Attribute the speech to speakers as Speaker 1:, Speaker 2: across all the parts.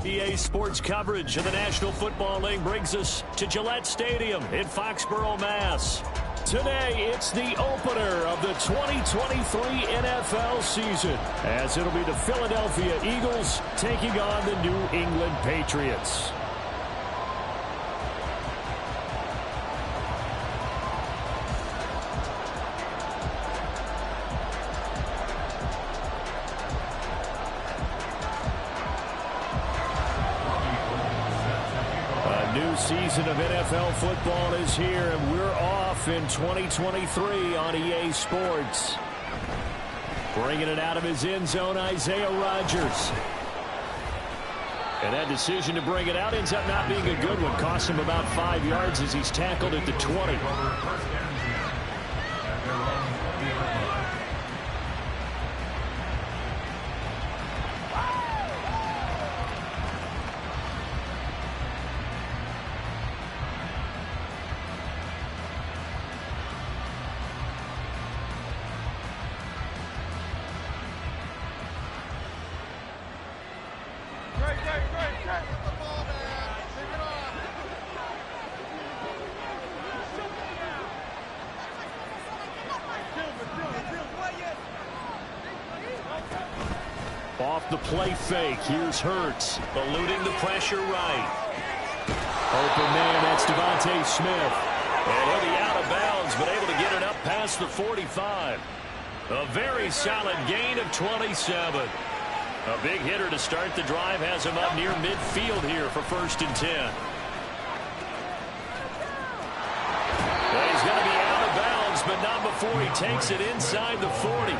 Speaker 1: EA Sports coverage of the National Football League brings us to Gillette Stadium in Foxborough, Mass. Today, it's the opener of the 2023 NFL season, as it'll be the Philadelphia Eagles taking on the New England Patriots. Season of NFL football is here, and we're off in 2023 on EA Sports. Bringing it out of his end zone, Isaiah Rodgers. And that decision to bring it out ends up not being a good one. Costs him about 5 yards as he's tackled at the 20. Off the play fake, here's Hurts, eluding the pressure right. Open man, that's Devontae Smith. And he'll be out of bounds, but able to get it up past the 45. A very solid gain of 27. A big hitter to start the drive has him up near midfield here for 1st and 10. Well, he's going to be out of bounds, but not before he takes it inside the 40.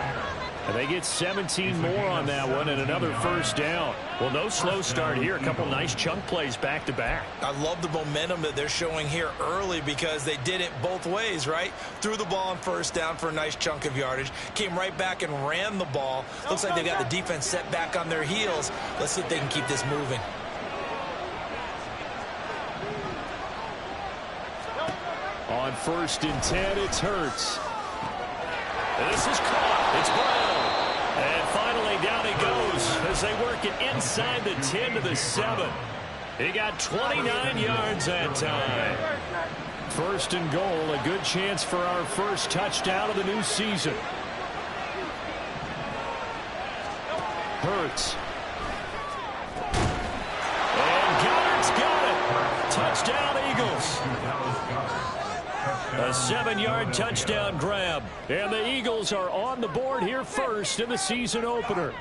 Speaker 1: And they get 17 more on that one and another 1st down. Well, no slow start here. A couple nice chunk plays back-to-back.
Speaker 2: I love the momentum that they're showing here early because they did it both ways, right? Threw the ball on 1st down for a nice chunk of yardage. Came right back and ran the ball. Looks like they got the defense set back on their heels. Let's see if they can keep this moving.
Speaker 1: On 1st and 10, it's Hurts. This is caught. It's Brown. And finally down he goes as they work it inside the 10 to the 7. He got 29 yards that time. 1st and goal, a good chance for our first touchdown of the new season. Hurts. And Goddard's got it. Touchdown, Eagles. A 7-yard touchdown grab. And the Eagles are on the board here first in the season opener.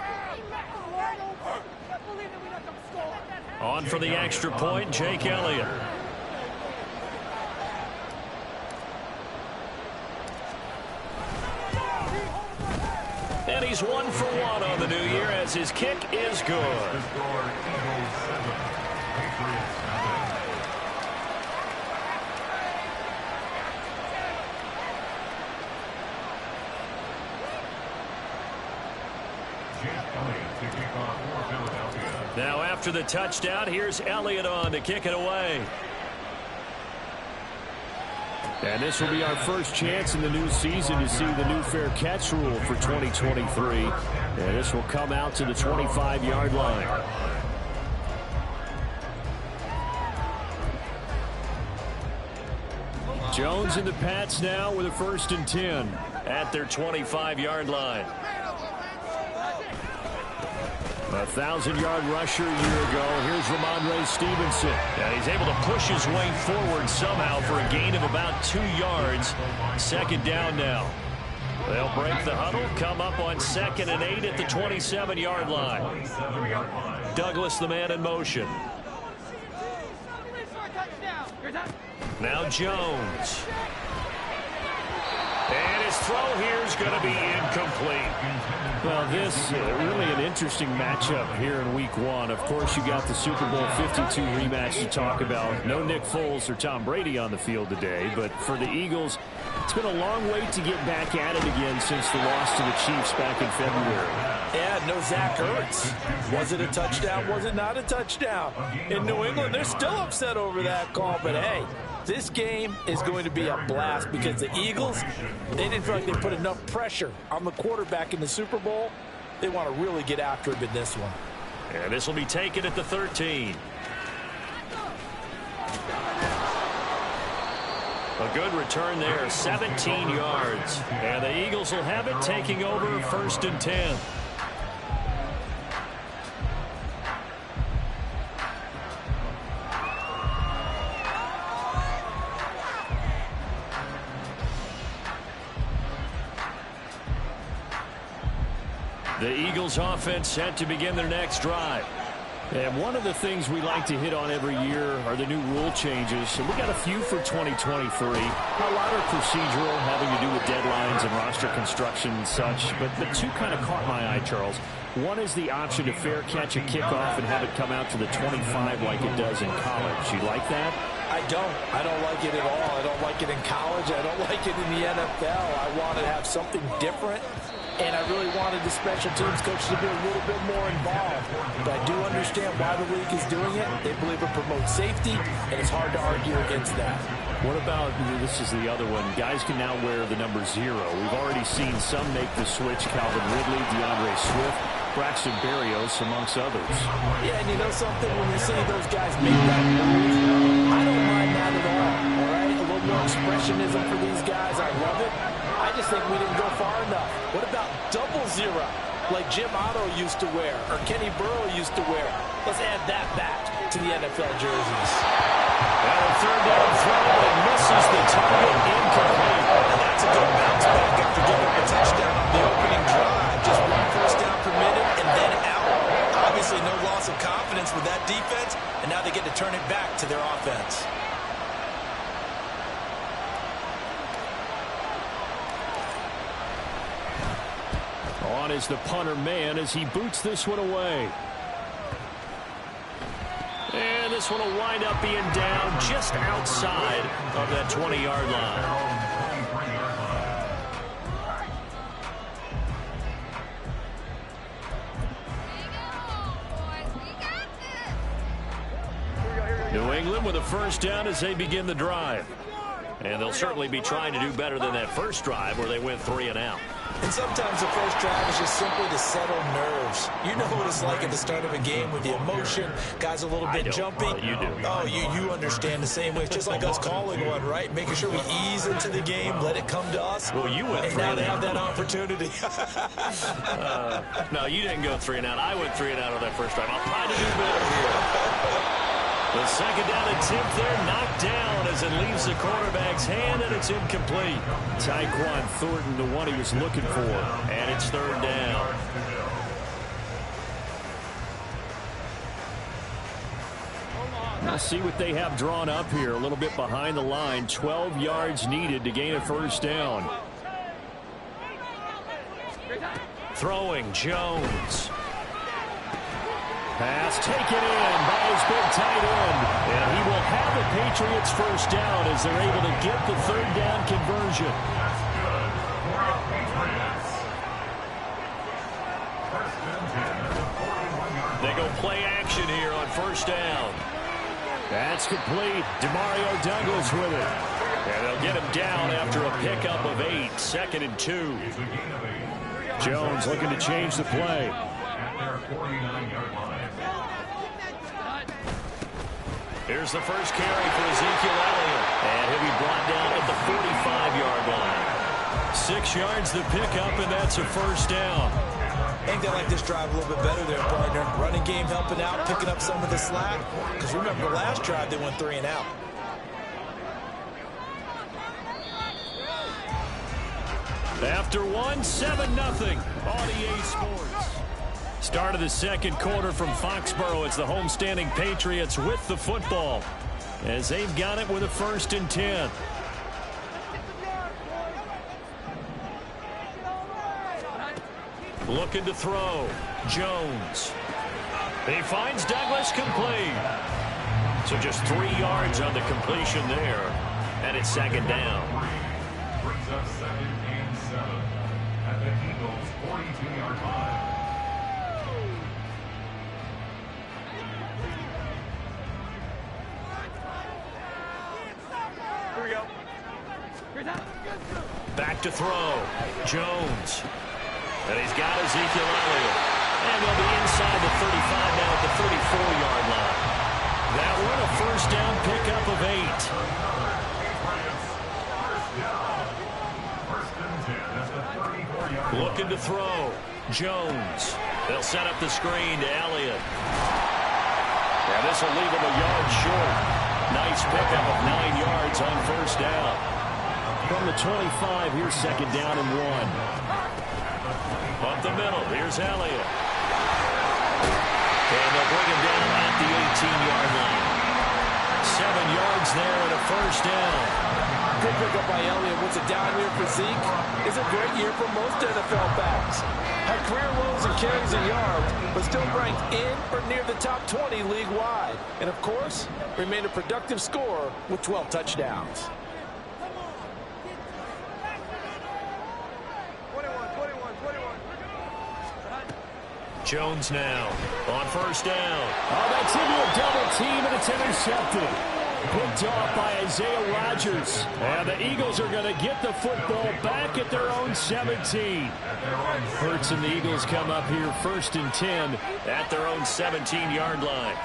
Speaker 1: On for the extra point, Jake Elliott. And he's 1 for 1 on the new year as his kick is good. Now after the touchdown, here's Elliott on to kick it away. And this will be our first chance in the new season to see the new fair catch rule for 2023. And this will come out to the 25-yard line. Jones and the Pats now with a 1st and 10 at their 25-yard line. A 1,000-yard rusher a year ago. Here's Ramondre Stevenson. And he's able to push his way forward somehow for a gain of about 2 yards. 2nd down now. They'll break the huddle, come up on 2nd and 8 at the 27-yard line. Douglas, the man in motion. Now Jones. And his throw here is going to be incomplete. Well, this really an interesting matchup here in Week 1. Of course, you got the Super Bowl 52 rematch to talk about. No Nick Foles or Tom Brady on the field today, but for the Eagles, it's been a long wait to get back at it again since the loss to the Chiefs back in February.
Speaker 2: Yeah, no Zach Ertz. Was it a touchdown? Was it not a touchdown? In New England, they're still upset over that call, but hey, this game is going to be a blast because the Eagles, they didn't feel like they put enough pressure on the quarterback in the Super Bowl. They want to really get after him in this one.
Speaker 1: And this will be taken at the 13. A good return there, 17 yards. And the Eagles will have it, taking over 1st and 10. The Eagles offense set to begin their next drive. And one of the things we like to hit on every year are the new rule changes. So we got a few for 2023. A lot are procedural, having to do with deadlines and roster construction and such. But the two kind of caught my eye, Charles. One is the option to fair catch a kickoff and have it come out to the 25 like it does in college. You like that?
Speaker 2: I don't like it at all. I don't like it in college. I don't like it in the NFL. I want to have something different. And I really wanted the special teams coach to be a little bit more involved. But I do understand why the league is doing it. They believe it promotes safety, and it's hard to argue against that.
Speaker 1: What about, this is the other one, guys can now wear the number 0. We've already seen some make the switch, Calvin Ridley, DeAndre Swift, Braxton Berrios, amongst others.
Speaker 2: Yeah, and you know something, when you see those guys make that move, I don't mind that at all right? A little more expressionism for these guys, I love it. I just think we didn't go far enough. What about 0 like Jim Otto used to wear or Kenny Burrow used to wear? Let's add that back to the NFL jerseys.
Speaker 1: And a 3rd down throw that misses the target, incomplete.
Speaker 2: And that's a good bounce back after giving up a touchdown on the opening drive. Just 1 first down permitted and then out. Obviously no loss of confidence with that defense, and now they get to turn it back to their offense.
Speaker 1: On is the punter man as he boots this one away. And this one will wind up being down just outside of that 20-yard line. New England with a first down as they begin the drive. And they'll certainly be trying to do better than that first drive where they went 3 and out.
Speaker 2: And sometimes the first drive is just simply to settle nerves. You know what it's like at the start of a game with the emotion. Guys a little bit jumpy.
Speaker 1: You do.
Speaker 2: Oh, you understand the same way. It's just like us calling one, right? Making sure we ease into the game, let it come to us.
Speaker 1: Well, you went 3 and out.
Speaker 2: And now they have that opportunity.
Speaker 1: No, you didn't go 3 and out. I went 3 and out on that first drive. I'll try to do better here. The second down attempt there knocked down as it leaves the quarterback's hand, and it's incomplete. Tyquan Thornton, the one he was looking for, and it's 3rd down. We'll see what they have drawn up here. A little bit behind the line. 12 yards needed to gain a first down. Throwing, Jones. Pass taken in by his big tight end. And he will have the Patriots first down as they're able to get the 3rd down conversion. They go play action here on first down. That's complete. Demario Douglas with it. And they'll get him down after a pickup of 8. 2nd and 2. Jones looking to change the play. Here's the first carry for Ezekiel Elliott. And he'll be brought down at the 45-yard line. 6 yards the pickup, and that's a first down.
Speaker 2: I think they like this drive a little bit better there, partner. Running game helping out, picking up some of the slack. Because remember, the last drive they went 3 and out.
Speaker 1: After 1, 7-0 on EA Sports. Start of the second quarter from Foxborough. It's the homestanding Patriots with the football as they've got it with a 1st and 10. Looking to throw. Jones. He finds Douglas complete. So just 3 yards on the completion there. And it's 2nd down.
Speaker 3: Brings up 2nd and 7 at the Eagles' 42-yard line.
Speaker 1: Here we go. Back to throw. Jones. And he's got Ezekiel Elliott. And they'll be inside the 35 now pickup of 8. Looking to throw. Jones. They'll set up the screen to Elliott. And this will leave him a yard short. Nice pickup of 9 yards on first down. From the 25, here's second down and 1. Up the middle, here's Elliott. And they'll bring him down at the 18-yard line. 7 yards there and a first down.
Speaker 4: Good pickup by Elliott. What's a down year for Zeke? It's a great year for most NFL backs. Had career lows in carries and yards, but still ranked in or near the top 20 league-wide. And, of course, remained a productive scorer with 12 touchdowns.
Speaker 1: Jones now on first down. Oh, that's into a double team, and it's intercepted. Picked off by Isaiah Rodgers. And the Eagles are going to get the football back at their own 17. Hurts and the Eagles come up here first and 10 at their own 17-yard line.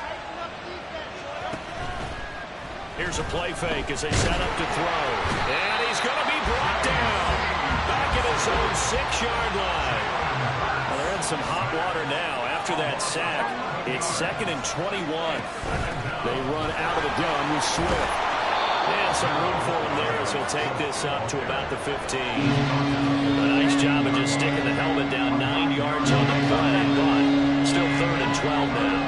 Speaker 1: Here's a play fake as they set up to throw. And he's going to be brought down back at his own 6-yard line. Well, they're in some hot water now after that sack. It's second and 21. They run out of the gun with Swift. And some room for him there as he'll take this up to about the 15. A nice job of just sticking the helmet down 9 yards on the play, but still third and 12 now.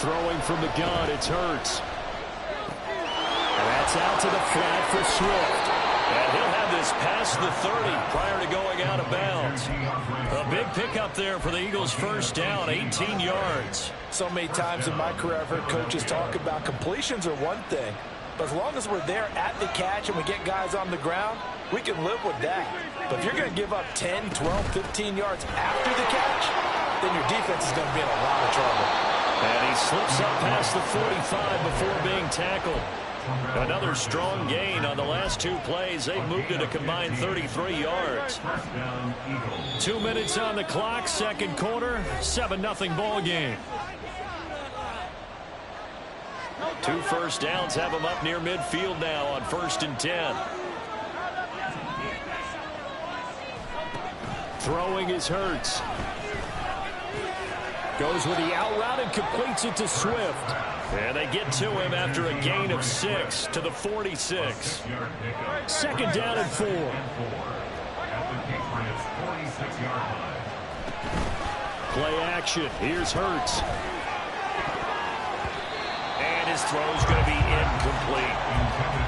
Speaker 1: Throwing from the gun, it's Hurts. And that's out to the flat for Swift. And he'll have this past the 30 prior to going out of bounds. A big pickup there for the Eagles' first down, 18 yards.
Speaker 4: So many times in my career I've heard coaches talk about completions are one thing, but as long as we're there at the catch and we get guys on the ground, we can live with that. But if you're going to give up 10, 12, 15 yards after the catch, then your defense is going to be in a lot of trouble.
Speaker 1: And he slips up past the 45 before being tackled. Another strong gain on the last 2 plays. They've moved it a combined 33 yards. 2 minutes on the clock, second quarter, 7-0 ball game. 2 first downs have them up near midfield now on first and 10. Throwing is Hurts. Goes with the out route and completes it to Swift. And they get to him after a gain of 6 to the 46. Second down and 4. Play action. Here's Hurts. And his throw's going to be incomplete.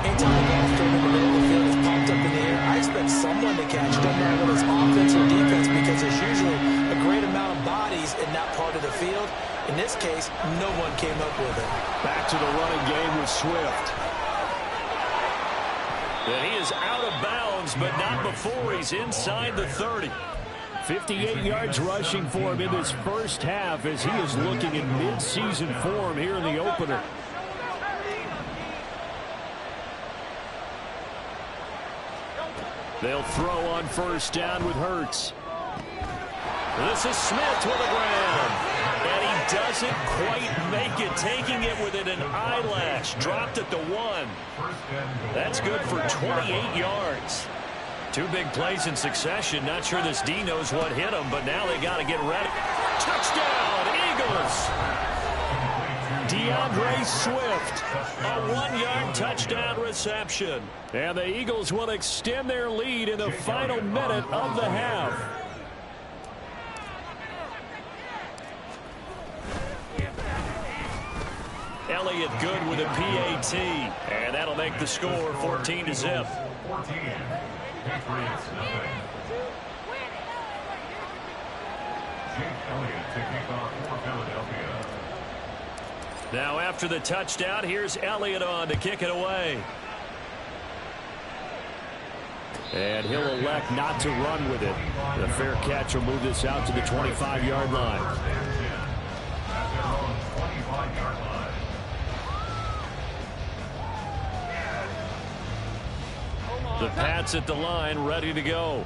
Speaker 4: Anytime a ball thrown in the middle of the field is popped up in the air, I expect someone to catch. Doesn't matter whether it's offense or defense, because there's usually a great amount of bodies in that part of the field. In this case, no one came up with it.
Speaker 1: Back to the running game with Swift. And he is out of bounds, but not before he's inside the 30. 58 yards rushing for him in this first half as he is looking in mid-season form here in the opener. They'll throw on first down with Hurts. This is Smith to the ground. And he doesn't quite make it, taking it within an eyelash. Dropped at the 1. That's good for 28 yards. 2 big plays in succession. Not sure this D knows what hit him, but now they got to get ready. Touchdown, Eagles! DeAndre Swift, a 1-yard touchdown reception. And the Eagles will extend their lead in the final minute of the half. Elliott good with a PAT, and that'll make the score 14-0.
Speaker 3: 14. Patriots, nothing. Jake Elliott to kick off for Philadelphia.
Speaker 1: Now after the touchdown, here's Elliott on to kick it away. And he'll elect not to run with it. The fair catch will move this out to the 25-yard line. The Pats at the line, ready to go.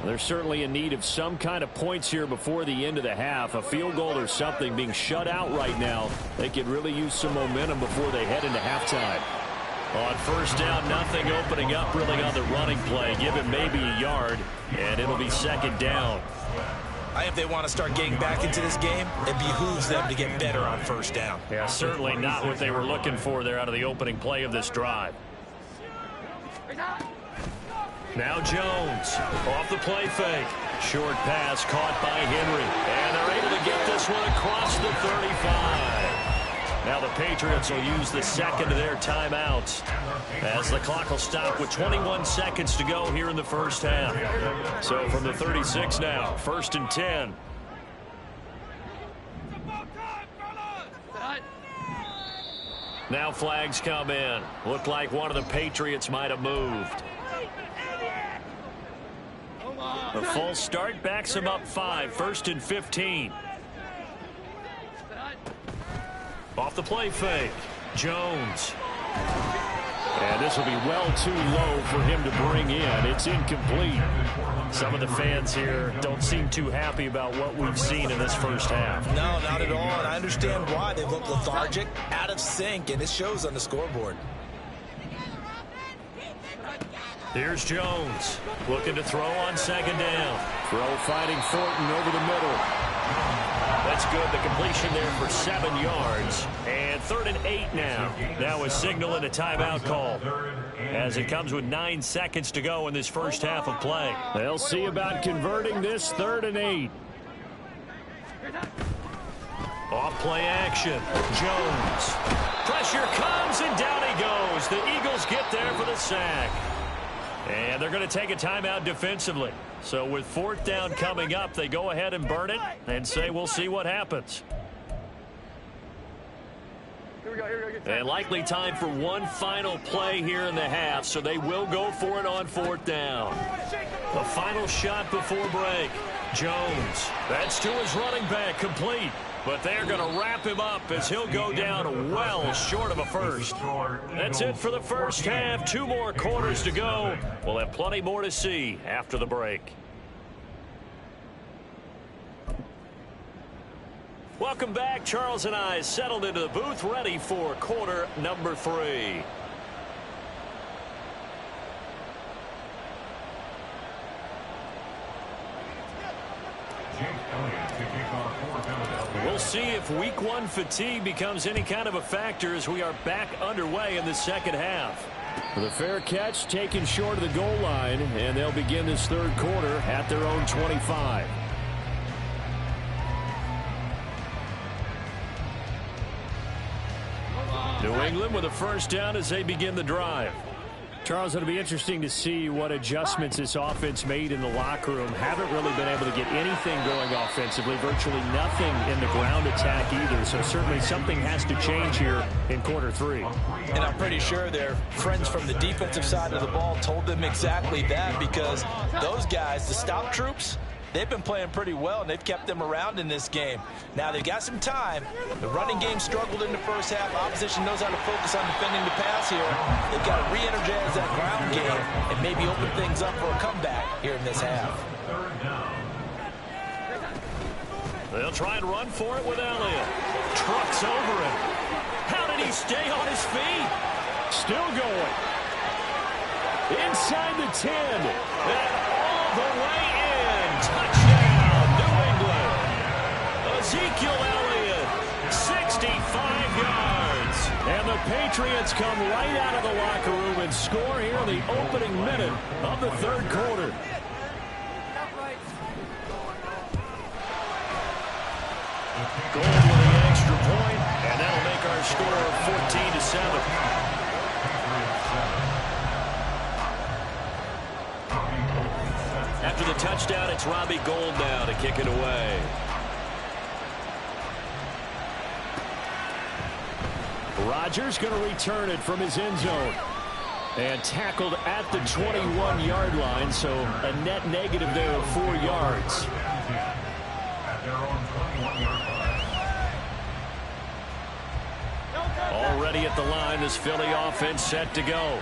Speaker 1: They're certainly in need of some kind of points here before the end of the half. A field goal or something. Being shut out right now, they could really use some momentum before they head into halftime. On first down, nothing opening up really on the running play. Give him maybe a yard, and it'll be second down.
Speaker 2: If they want to start getting back into this game, it behooves them to get better on first down.
Speaker 1: Yeah, certainly not what they were looking for there out of the opening play of this drive. Now Jones off the play fake. Short pass caught by Henry. And they're able to get this one across the 35. Now the Patriots will use the second of their timeouts as the clock will stop with 21 seconds to go here in the first half. So from the 36 now, 1st and 10. Now flags come in. Looked like one of the Patriots might have moved. A false start backs him up 5, 1st and 15. Off the play fake, Jones. And this will be well too low for him to bring in. It's incomplete. Some of the fans here don't seem too happy about what we've seen in this first half.
Speaker 2: No, not at all, and I understand why. They look lethargic, out of sync, and it shows on the scoreboard.
Speaker 1: Here's Jones, looking to throw on second down. Throw fighting Thornton over the middle. That's good. The completion there for 7 yards. And 3rd and 8 now. Now a signal and a timeout call as it comes with 9 seconds to go in this first half of play. They'll see about converting this 3rd and 8. Off play action. Jones. Pressure comes and down he goes. The Eagles get there for the sack. And they're going to take a timeout defensively. So with 4th down coming up, they go ahead and burn it and say we'll see what happens. And likely time for one final play here in the half, so they will go for it on 4th down. The final shot before break. Jones. That's to his running back, complete. But they're going to wrap him up as he'll go down well short of a first. That's it for the first half. 2 more quarters to go. We'll have plenty more to see after the break. Welcome back. Charles and I settled into the booth, ready for quarter number 3. We'll see if week 1 fatigue becomes any kind of a factor as we are back underway in the second half. The fair catch taken short of the goal line, and they'll begin this 3rd quarter at their own 25. New England with a first down as they begin the drive. Charles, it'll be interesting to see what adjustments this offense made in the locker room. Haven't really been able to get anything going offensively, virtually nothing in the ground attack either. So certainly something has to change here in quarter 3.
Speaker 2: And I'm pretty sure their friends from the defensive side of the ball told them exactly that, because those guys, the stop troops, they've been playing pretty well, and they've kept them around in this game. Now, they've got some time. The running game struggled in the first half. Opposition knows how to focus on defending the pass here. They've got to re-energize that ground game and maybe open things up for a comeback here in this half.
Speaker 1: They'll try and run for it with Elliott. Trucks over him. How did he stay on his feet? Still going. Inside the 10. And all the way in. Touchdown, New England. Ezekiel Elliott, 65 yards. And the Patriots come right out of the locker room and score here in the opening minute of the 3rd quarter. Gold with the extra point, and that'll make our score 14-7. After the touchdown, it's Robbie Gould now to kick it away. Rodgers going to return it from his end zone. And tackled at the 21-yard line, so a net negative there of 4 yards. Already at the line, this Philly offense set to go.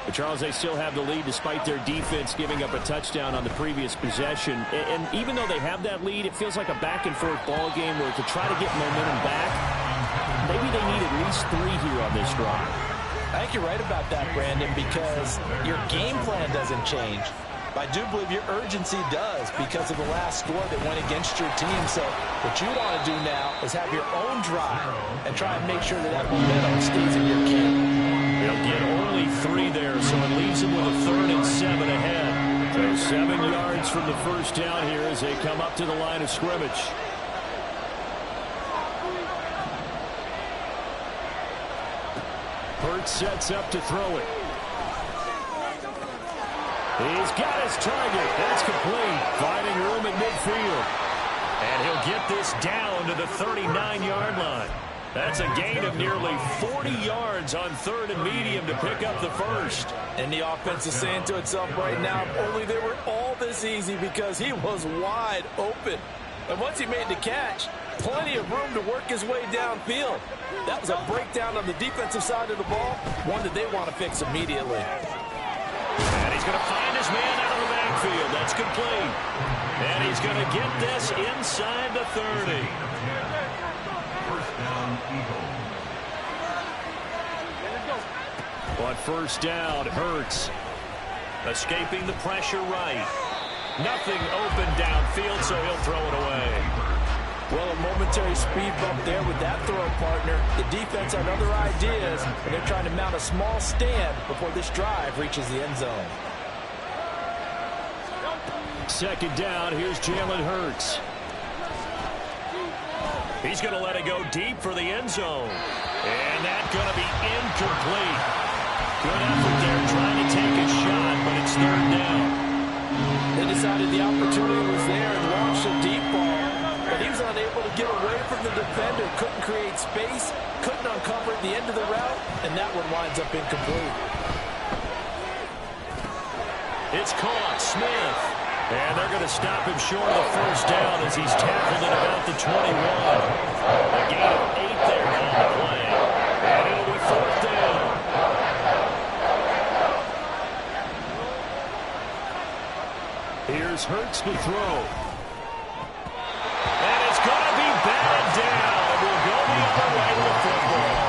Speaker 1: But Charles, they still have the lead despite their defense giving up a touchdown on the previous possession. And even though they have that lead, it feels like a back-and-forth ball game where to try to get momentum back, maybe they need at least 3 here on this drive.
Speaker 4: I think you're right about that, Brandon, because your game plan doesn't change. I do believe your urgency does because of the last score that went against your team. So what you want to do now is have your own drive and try and make sure that that momentum stays in your camp.
Speaker 1: They'll get only 3 there, so it leaves them with a 3rd and 7 ahead. So 7 yards from the first down here as they come up to the line of scrimmage. Hurts sets up to throw it. He's got his target. That's complete. Finding room at midfield. And he'll get this down to the 39-yard line. That's a gain of nearly 40 yards on 3rd and medium to pick up the first.
Speaker 4: And the offense is saying to itself right now, if only they were all this easy, because he was wide open. And once he made the catch, plenty of room to work his way downfield. That was a breakdown on the defensive side of the ball, one that they want to fix immediately.
Speaker 1: And he's going to find his man out of the backfield. That's complete. And he's going to get this inside the 30. On first down, Hurts escaping the pressure right. Nothing open downfield, so he'll throw it away.
Speaker 4: Well, a momentary speed bump there with that throw, partner. The defense had other ideas, and they're trying to mount a small stand before this drive reaches the end zone.
Speaker 1: Second down, here's Jalen Hurts. He's going to let it go deep for the end zone. And that's going to be incomplete. Good effort there trying to take a shot, but it's 3rd down.
Speaker 4: They decided the opportunity was there and launched a deep ball, but he was unable to get away from the defender, couldn't create space, couldn't uncover at the end of the route, and that one winds up incomplete.
Speaker 1: It's caught, Smith. And they're going to stop him short of the first down as he's tackled at about the 21. A gain of 8 there on the play. And it'll be 4th down. Here's Hurts to throw. And it's going to be batted down. And we'll go the other way with the football.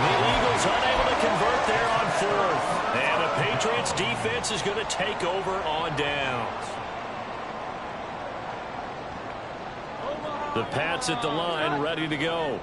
Speaker 1: The Eagles unable to convert there on 4th. And the Patriots defense is going to take over on downs. The Pats at the line, ready to go.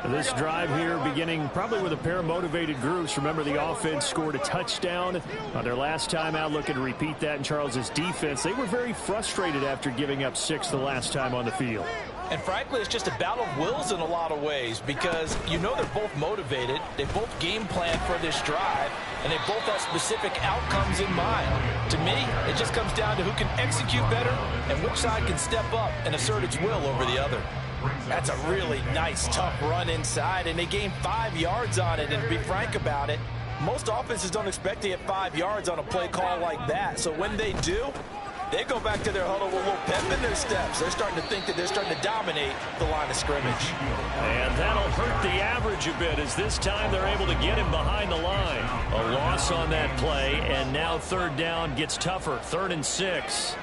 Speaker 1: This drive here beginning probably with a pair of motivated groups. Remember, the offense scored a touchdown on their last time out. Looking to repeat that in Charles's defense. They were very frustrated after giving up 6 the last time on the field.
Speaker 4: And frankly, it's just a battle of wills in a lot of ways, because you know they're both motivated. They both game plan for this drive, and they both have specific outcomes in mind. To me, it just comes down to who can execute better and which side can step up and assert its will over the other. That's a really nice, tough run inside, and they gained 5 yards on it. And to be frank about it, most offenses don't expect to get 5 yards on a play call like that. So when they do, they go back to their huddle with a little pep in their steps. They're starting to think that they're starting to dominate the line of scrimmage.
Speaker 1: And that'll hurt the average a bit, as this time they're able to get him behind the line. A loss on that play, and now 3rd down gets tougher. 3rd and 6.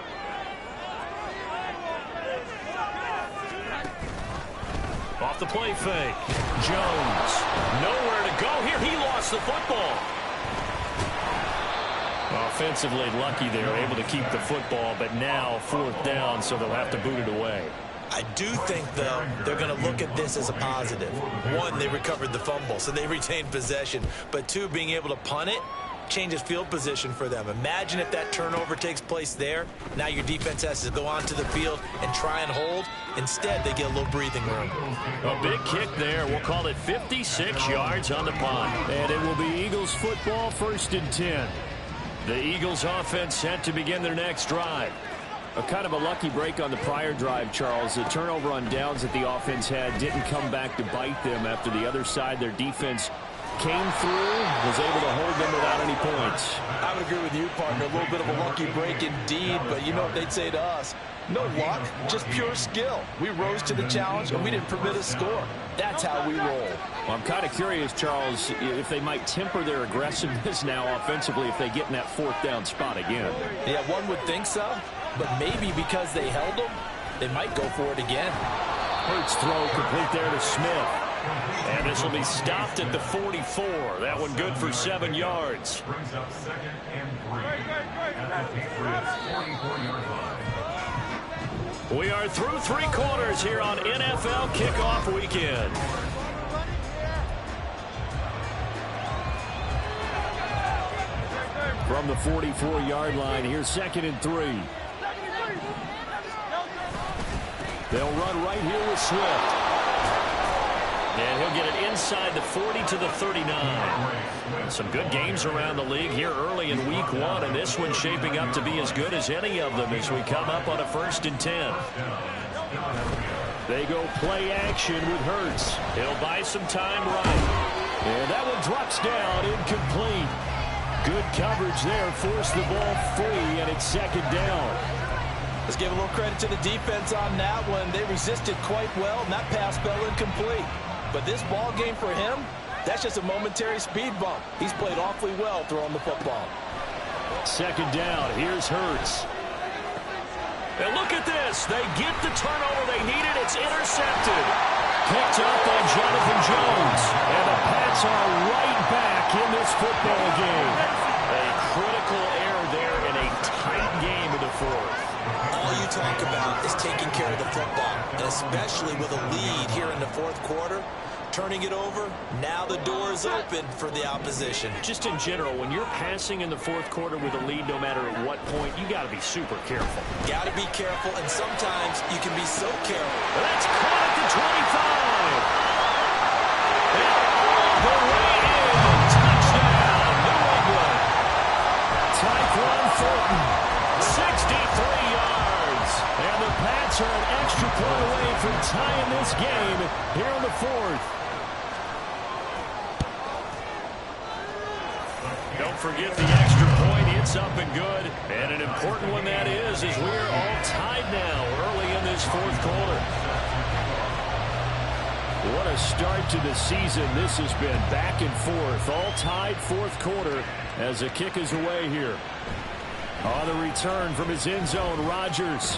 Speaker 1: Off the play fake. Jones. Nowhere to go here. He lost the football. Offensively lucky there, able to keep the football, but now 4th down, so they'll have to boot it away.
Speaker 2: I do think, though, they're going to look at this as a positive. 1, they recovered the fumble, so they retained possession. But 2, being able to punt it changes field position for them. Imagine if that turnover takes place there. Now your defense has to go onto the field and try and hold. Instead, they get a little breathing room.
Speaker 1: A big kick there. We'll call it 56 yards on the punt. And it will be Eagles football, 1st and 10. The Eagles offense set to begin their next drive. A kind of a lucky break on the prior drive, Charles. The turnover on downs that the offense had didn't come back to bite them after the other side. Their defense came through, was able to hold them without any points.
Speaker 4: I would agree with you, partner. A little bit of a lucky break indeed, but you know what they'd say to us? No luck, just pure skill. We rose to the challenge, and we didn't permit a score. That's how we roll.
Speaker 1: Well, I'm kind of curious, Charles, if they might temper their aggressiveness now offensively if they get in that fourth down spot again.
Speaker 4: Yeah, one would think so, but maybe because they held them, they might go for it again.
Speaker 1: Hurts throw complete there to Smith. And this will be stopped at the 44. That one good for 7 yards.
Speaker 3: Brings up 2nd and 3 at the Patriots' 44-yard line.
Speaker 1: We are through 3 quarters here on NFL Kickoff Weekend. From the 44-yard line, here's 2nd and 3. They'll run right here with Swift. And he'll get it inside the 40 to the 39. Some good games around the league here early in week 1, and this one's shaping up to be as good as any of them as we come up on a 1st and 10. They go play action with Hurts. He'll buy some time right. And that one drops down, incomplete. Good coverage there, forced the ball free, and it's 2nd down.
Speaker 4: Let's give a little credit to the defense on that one. They resisted quite well, and that pass fell incomplete. But this ball game for him, that's just a momentary speed bump. He's played awfully well throwing the football.
Speaker 1: 2nd down. Here's Hurts. And look at this. They get the turnover they needed. It's intercepted. Picked up by Jonathan Jones. And the Pats are right back in this football game. A critical error there in a tight game in the 4th.
Speaker 2: All you talk about is taking care of the football, and especially with a lead here in the 4th quarter. Turning it over, now the door is open for the opposition.
Speaker 1: Just in general, when you're passing in the 4th quarter with a lead, no matter at what point, you got to be super careful.
Speaker 2: Got to be careful, and sometimes you can be so careful.
Speaker 1: That's caught at the 25. And all the way in. Touchdown, New England. Tyquan Thornton, 63 yards. And the Pats are an extra point away from tying this game here in the 4th. Don't forget the extra point. It's up and good. And an important one that is as we're all tied now early in this 4th quarter. What a start to the season this has been. Back and forth. All tied 4th quarter as the kick is away here. On the return from his end zone, Rodgers.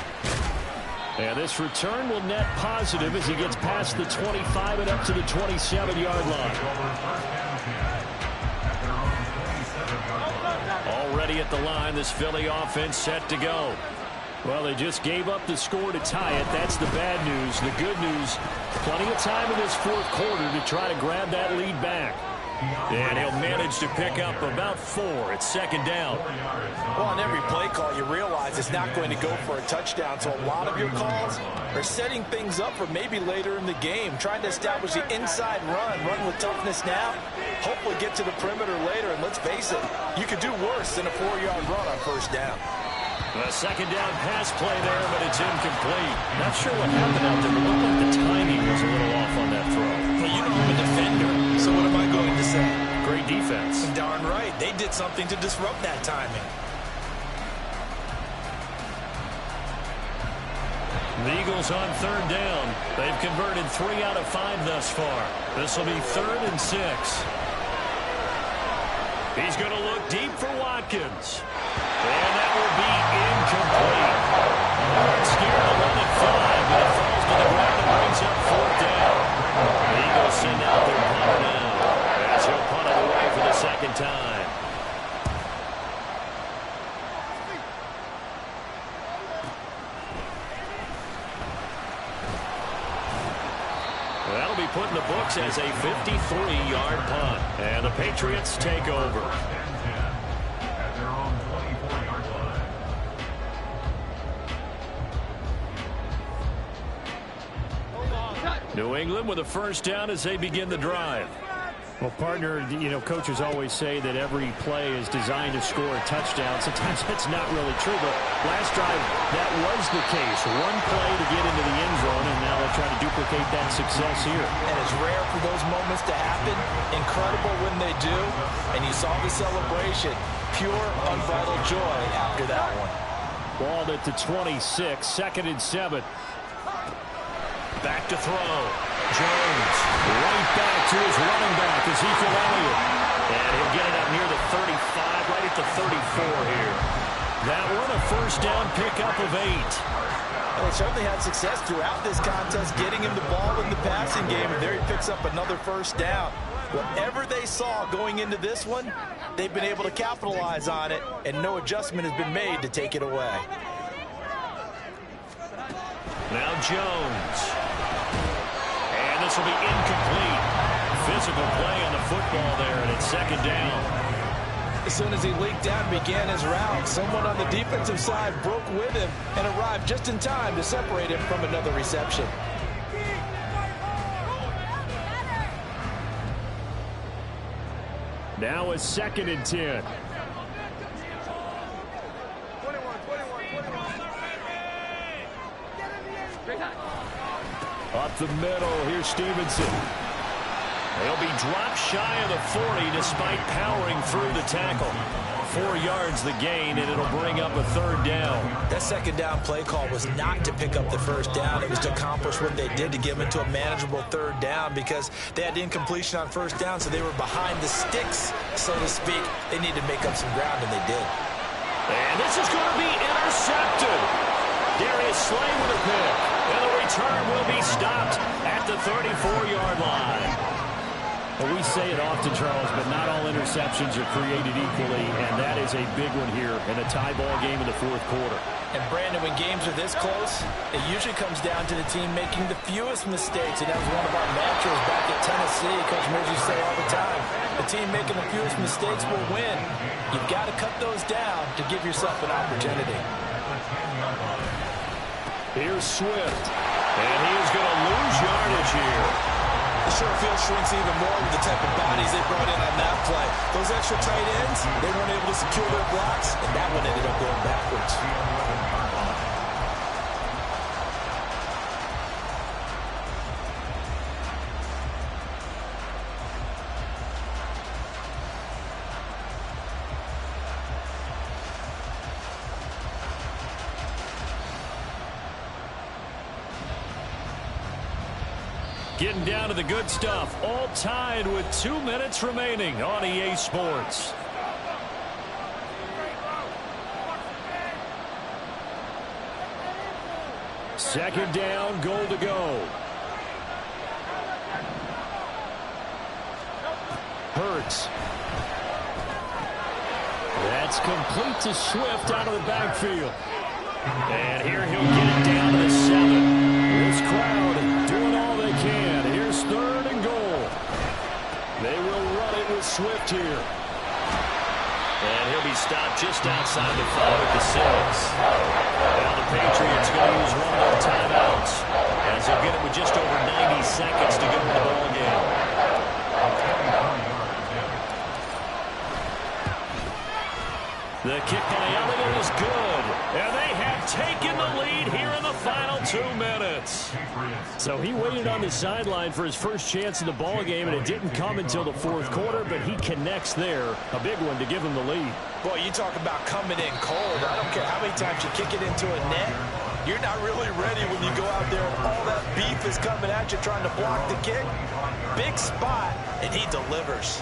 Speaker 1: And this return will net positive as he gets past the 25 and up to the 27-yard line. Already at the line, this Philly offense set to go. Well, they just gave up the score to tie it. That's the bad news. The good news, plenty of time in this 4th quarter to try to grab that lead back. And he'll manage to pick up about 4. It's 2nd down.
Speaker 4: Well, on every play call, you realize it's not going to go for a touchdown. So a lot of your calls are setting things up for maybe later in the game, trying to establish the inside run with toughness now, hopefully get to the perimeter later. And let's face it, you could do worse than a 4-yard run on 1st down.
Speaker 1: A 2nd down pass play there, but it's incomplete. Not sure what happened out there, but it looked like the timing was a little off on that throw.
Speaker 2: Well, you know I'm a defender, so what am I going to say?
Speaker 1: Great defense.
Speaker 2: Darn right. They did something to disrupt that timing.
Speaker 1: The Eagles on 3rd down. They've converted 3 out of 5 thus far. This will be 3rd and 6. He's going to look deep for Watkins. And that will be incomplete. Scared to let it fly, but it falls to the ground and brings up 4th down. The Eagles send out their punter now as he'll punt it away for the 2nd time. That'll be put in the books as a 53-yard punt. And the Patriots take over.
Speaker 3: At their own 24-yard line.
Speaker 1: New England with a 1st down as they begin the drive. Well, partner, you know, coaches always say that every play is designed to score a touchdown. Sometimes that's not really true, but last drive, that was the case. One play to get into the end zone, and now try to duplicate that success here.
Speaker 4: And it's rare for those moments to happen. Incredible when they do. And you saw the celebration. Pure, unbridled joy after that one.
Speaker 1: Ball at the 26, 2nd and 7. Back to throw. Jones right back to his running back, Ezekiel Elliott. And he'll get it up near the 35, right at the 34 here. That one a first down pickup of 8.
Speaker 4: Well, he certainly had success throughout this contest, getting him the ball in the passing game, and there he picks up another first down. Whatever they saw going into this one, they've been able to capitalize on it, and no adjustment has been made to take it away.
Speaker 1: Now Jones. And this will be incomplete. Physical play on the football there, and it's 2nd down.
Speaker 4: As soon as he leaked out and began his route, someone on the defensive side broke with him and arrived just in time to separate him from another reception.
Speaker 1: Now it's 2nd and 10. Up the middle, here's Stevenson. He'll be dropped shy of the 40 despite powering through the tackle. 4 yards the gain, and it'll bring up a 3rd down.
Speaker 2: That 2nd down play call was not to pick up the first down. It was to accomplish what they did, to give it to a manageable 3rd down, because they had incompletion on first down, so they were behind the sticks, so to speak. They needed to make up some ground, and they did.
Speaker 1: And this is going to be intercepted. Darius Slay with a pick. And the return will be stopped at the 34-yard line. Well, we say it often, Charles, but not all interceptions are created equally, and that is a big one here in a tie ball game in the 4th quarter.
Speaker 4: And Brandon, when games are this close, it usually comes down to the team making the fewest mistakes, and that was one of our mantras back at Tennessee. Coach Mears used to say all the time, the team making the fewest mistakes will win. You've got to cut those down to give yourself an opportunity.
Speaker 1: Here's Swift, and he is going to lose yardage here.
Speaker 2: The short field shrinks even more with the type of bodies they brought in on that play. Those extra tight ends, they weren't able to secure their blocks, and that one ended up going backwards.
Speaker 1: Getting down to the good stuff. All tied with 2 minutes remaining on EA Sports. Second down, goal to go. Hurts. That's complete to Swift out of the backfield. And here he'll get it down to the 7. This crowd doing all they can. Here's 3rd and goal. They will run it with Swift here. And he'll be stopped just outside the 5 at the 6. Now the Patriots going to use one of their timeouts, as they'll get it with just over 90 seconds to go in the ball game. The kick by Elliott is good, and they have taken the lead here in the final 2 minutes. So he waited on the sideline for his first chance in the ball game, and it didn't come until the 4th quarter, but he connects there. A big one to give him the lead.
Speaker 4: Boy, you talk about coming in cold. I don't care how many times you kick it into a net. You're not really ready when you go out there and all that beef is coming at you trying to block the kick. Big spot, and he delivers.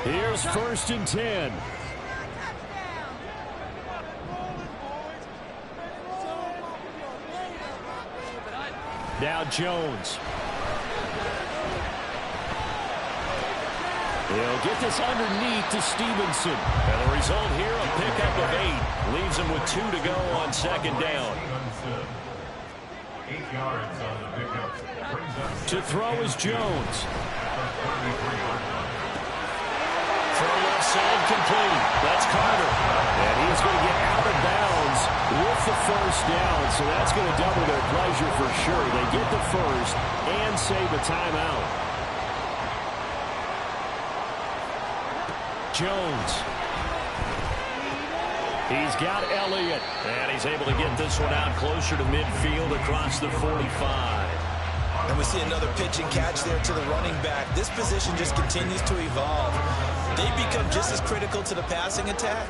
Speaker 1: Here's 1st and 10. Now Jones. He'll get this underneath to Stevenson. And the result here, a pickup of 8. Leaves him with 2 to go on 2nd down.
Speaker 3: 8 yards on the pickup.
Speaker 1: To throw is Jones. Throw left side complete. That's Carter. And he's going to get out of bounds with the first down. So that's going to double their pleasure for sure. They get the first and save a timeout. Jones. He's got Elliott, and he's able to get this one out closer to midfield across the 45.
Speaker 2: And we see another pitch and catch there to the running back. This position just continues to evolve. They become just as critical to the passing attack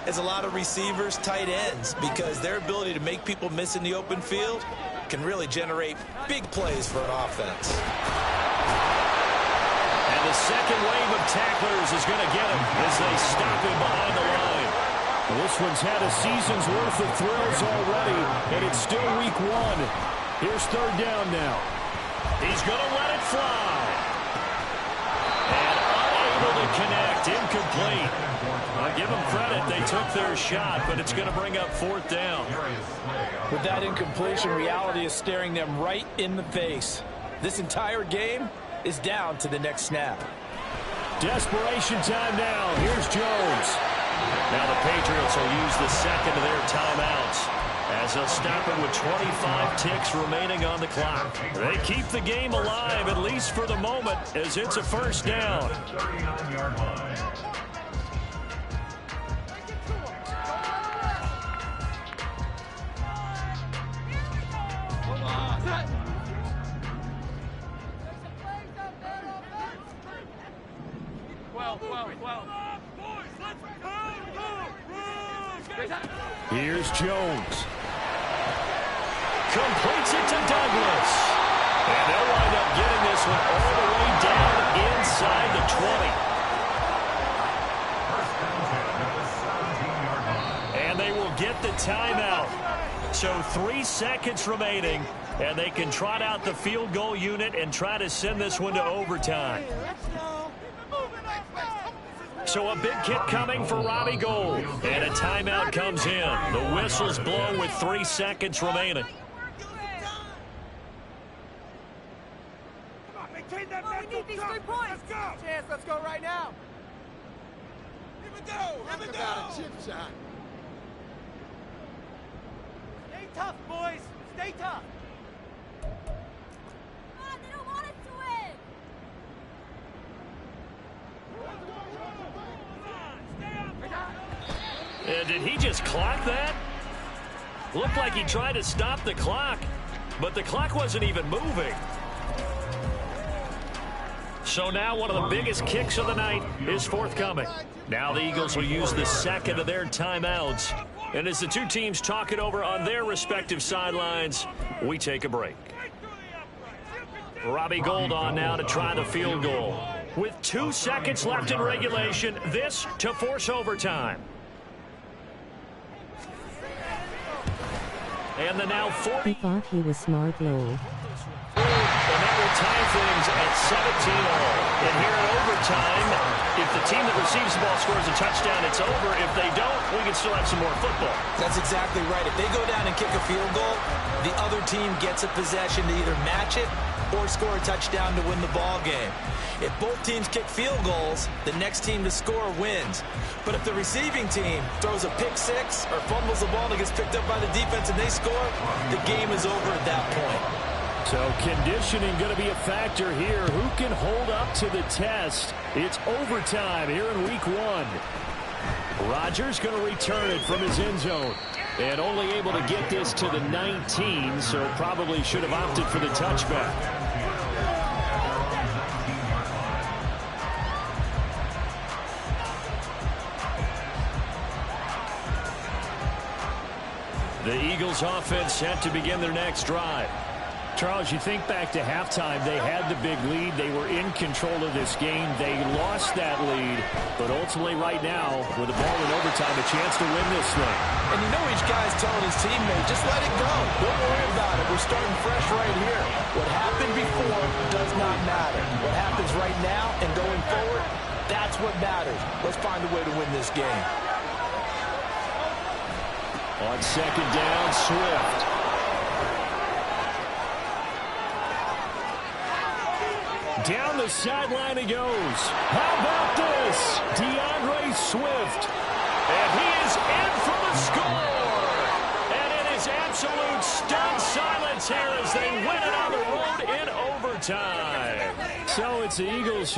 Speaker 2: as a lot of receivers, tight ends, because their ability to make people miss in the open field can really generate big plays for an offense.
Speaker 1: And the second wave of tacklers is going to get him as they stop him behind the line. This one's had a season's worth of thrills already, and it's still week 1. Here's third down now. He's going to let it fly. And unable to connect, incomplete. I'll give them credit. They took their shot, but it's going to bring up fourth down.
Speaker 4: With that incompletion, reality is staring them right in the face. This entire game is down to the next snap.
Speaker 1: Desperation time now. Here's Jones. Now the Patriots will use the second of their timeouts as they'll stop it with 25 ticks remaining on the clock. They keep the game alive, at least for the moment, as it's a first down.
Speaker 3: 39-yard line.
Speaker 1: Here's Jones. Completes it to Douglas. And they'll wind up getting this one all the way down inside the 20. And they will get the timeout. So 3 seconds remaining, and they can trot out the field goal unit and try to send this one to overtime. So a big kick coming for Robbie Gould. And a timeout comes in. The whistle's blown with 3 seconds remaining.
Speaker 5: We need these 3 points. Chance, let's go right now. Here we go. Here we go. About a chip shot. Stay tough, boys. Stay tough. They don't want us to win.
Speaker 1: And did he just clock that? Looked like he tried to stop the clock, but the clock wasn't even moving. So now one of the biggest kicks of the night is forthcoming. Now the Eagles will use the second of their timeouts. And as the two teams talk it over on their respective sidelines, we take a break. Robbie Gould on now to try the field goal. With 2 seconds left in regulation, this to force overtime. And the now 40.
Speaker 6: He thought he was smart, lol.
Speaker 1: And that will tie things at 17-all. And here in overtime, if the team that receives the ball scores a touchdown, it's over. If they don't, we can still have some more football.
Speaker 2: That's exactly right. If they go down and kick a field goal, the other team gets a possession to either match it or score a touchdown to win the ball game. If both teams kick field goals, the next team to score wins. But if the receiving team throws a pick six or fumbles the ball and gets picked up by the defense and they score, the game is over at that point.
Speaker 1: So conditioning going to be a factor here. Who can hold up to the test? It's overtime here in week 1. Rodgers going to return it from his end zone. And only able to get this to the 19, so probably should have opted for the touchback. The Eagles offense set to begin their next drive. Charles, you think back to halftime, they had the big lead. They were in control of this game. They lost that lead, but ultimately right now, with the ball in overtime, a chance to win this thing.
Speaker 2: And you know each guy's telling his teammate, just let it go. Don't worry about it. We're starting fresh right here. What happened before does not matter. What happens right now and going forward, that's what matters. Let's find a way to win this game.
Speaker 1: On second down, Swift. Down the sideline he goes. How about this? DeAndre Swift. And he is in for the score. And it is absolute stunned silence here as they win it on the road in overtime. So it's the Eagles who